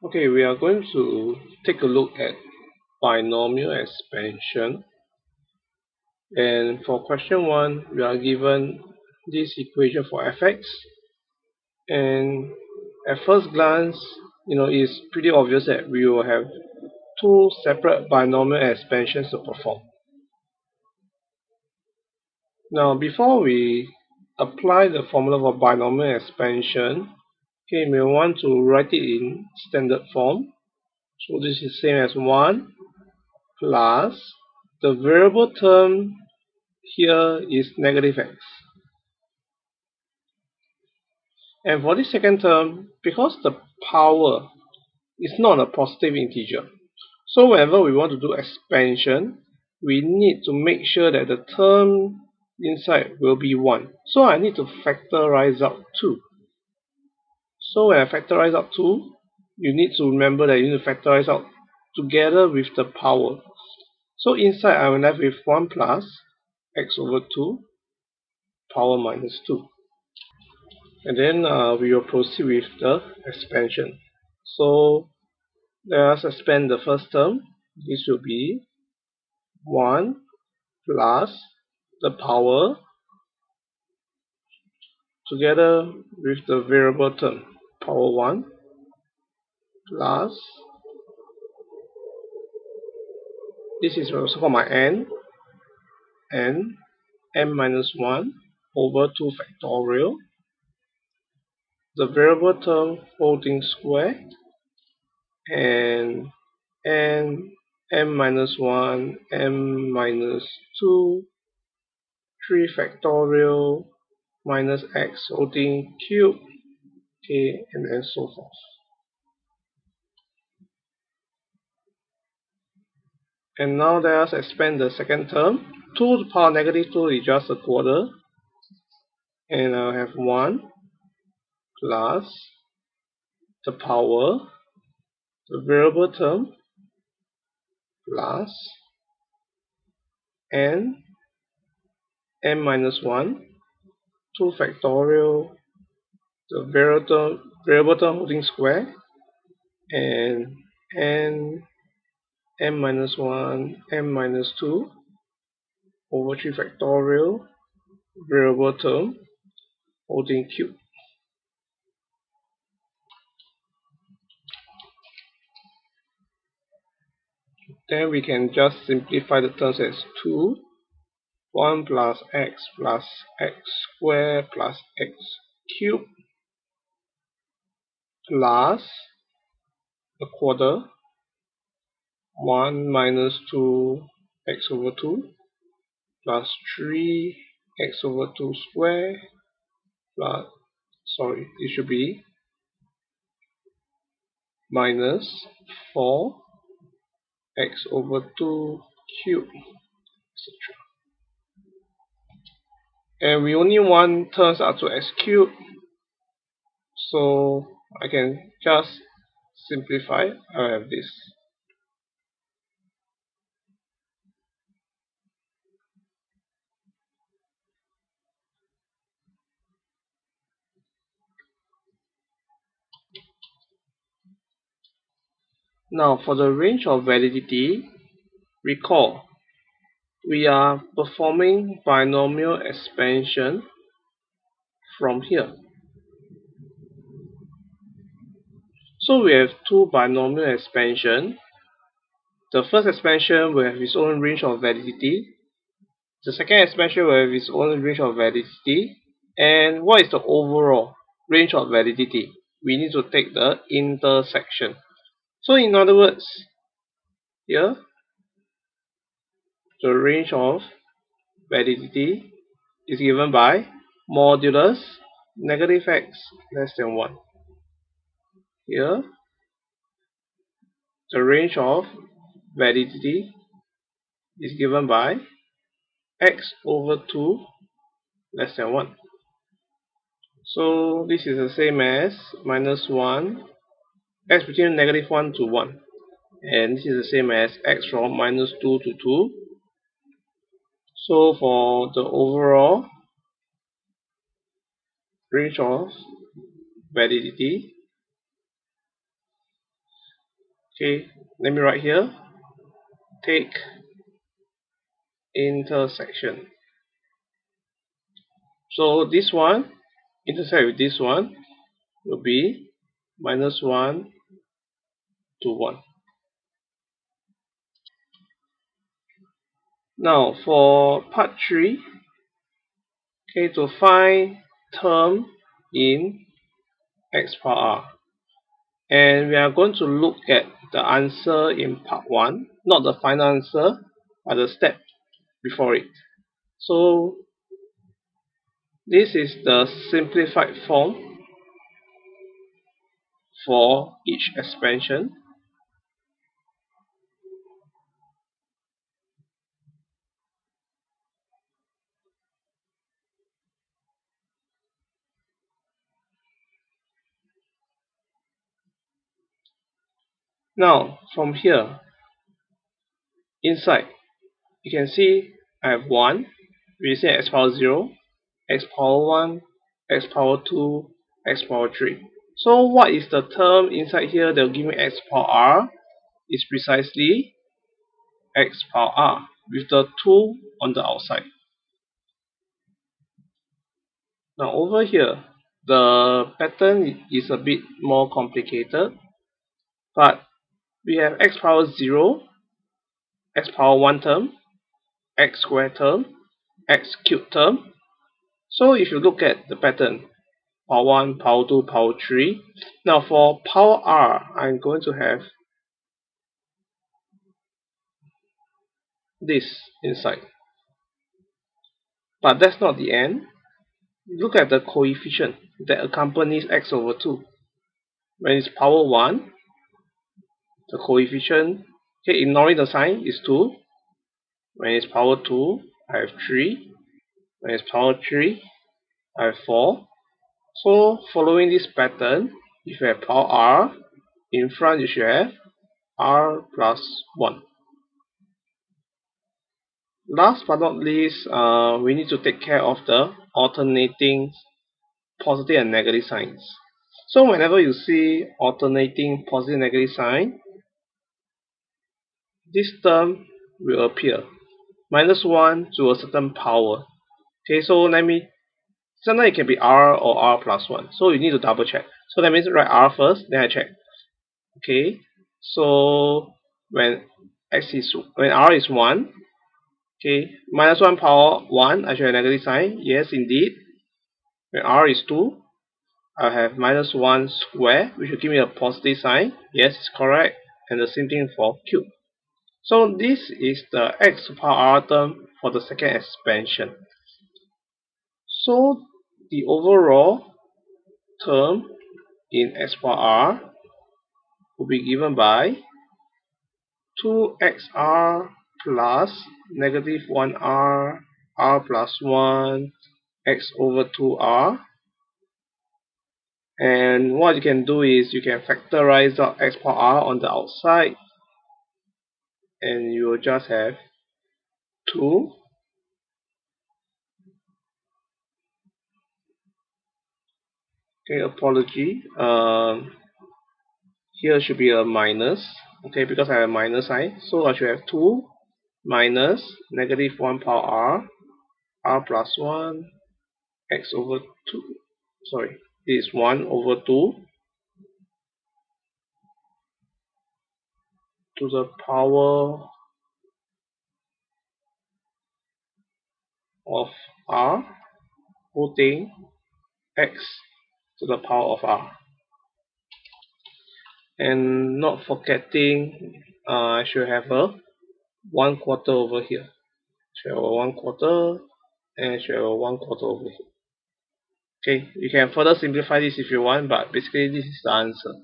Okay, we are going to take a look at binomial expansion. And for question 1, we are given this equation for fx. And at first glance, it's pretty obvious that we will have two separate binomial expansions to perform. Now, before we apply the formula for binomial expansion, okay, we want to write it in standard form. So this is same as 1 plus the variable term here is negative x. And for this second term, because the power is not a positive integer, so whenever we want to do expansion, we need to make sure that the term inside will be 1. So I need to factorize out 2. So when I factorize out 2, you need to remember that you need to factorize out together with the power. So inside I'm left with 1 plus x over 2 power minus 2. And then we will proceed with the expansion. So let us expand the first term. This will be 1 plus the power together with the variable term power 1 plus this is also called my n and n minus 1 over 2 factorial, the variable term holding square, and n minus 1 m minus 2 3 factorial minus x holding cube, okay, and then so forth. And now let us expand the second term. 2 to the power negative 2 is just a quarter, and I'll have 1 plus the power, the variable term, plus n minus 1, 2 factorial, the variable term holding square, and n minus 1, m minus 2 over 3 factorial, variable term holding cube. Then we can just simplify the terms as 2, 1 plus x squared plus x cubed plus a quarter, 1 minus 2 x over 2 plus 3 x over 2 square plus, sorry, it should be minus 4 x over 2 cube, etc. And we only want terms up to x cubed, so I can just simplify. I have this. Now for the range of validity, recall we are performing binomial expansion from here. So we have two binomial expansion. The first expansion will have its own range of validity. The second expansion will have its own range of validity. And what is the overall range of validity? We need to take the intersection. So in other words, here the range of validity is given by modulus negative x less than 1. Here the range of validity is given by x over 2 less than 1. So this is the same as minus 1, x between negative 1 to 1. And this is the same as x from minus 2 to 2. So for the overall range of validity, Okay, let me write here, take intersection. So this one intersect with this one will be -1 to 1. Now for part 3, okay, to find term in x power r. And we are going to look at the answer in part 1, not the final answer, but the step before it. So this is the simplified form for each expansion. Now from here, inside, you can see I have 1, we say x power 0, x power 1, x power 2, x power 3. So what is the term inside here that will give me x power r? Is precisely x power r with the 2 on the outside. Now over here, the pattern is a bit more complicated, but we have x power 0, x power 1 term, x squared term, x cubed term. So if you look at the pattern, power 1, power 2, power 3. Now for power r, I'm going to have this inside. But that's not the end. Look at the coefficient that accompanies x over 2. When it's power 1, the coefficient, okay, ignoring the sign, is 2. When it's power 2, I have 3. When it's power 3, I have 4. So following this pattern, if you have power r, in front you should have r plus 1. Last but not least, we need to take care of the alternating positive and negative signs. So whenever you see alternating positive and negative sign, this term will appear. -1 to a certain power. Okay, so let me, sometimes it can be r or r plus 1. So you need to double check. So that means write r first, then I check. Okay, so when r is 1, okay, -1 power 1, I should have negative sign. Yes, indeed. When r is 2, I have -1 square, which will give me a positive sign. Yes, it's correct. And the same thing for cube. So this is the x power r term for the second expansion. So the overall term in x power r will be given by 2xr plus -1r, r plus 1, x over 2r. And what you can do is you can factorize out x power r on the outside, and you will just have 2 okay, apology, here should be a minus, okay, because I have a minus sign, so I should have 2 minus -1 power r, r plus 1, x over 2, sorry, it is 1 over 2 to the power of r, putting x to the power of r. And not forgetting, I should have a 1/4 over here. Should have a 1/4, and should have a 1/4 over here. Okay, you can further simplify this if you want, but basically this is the answer.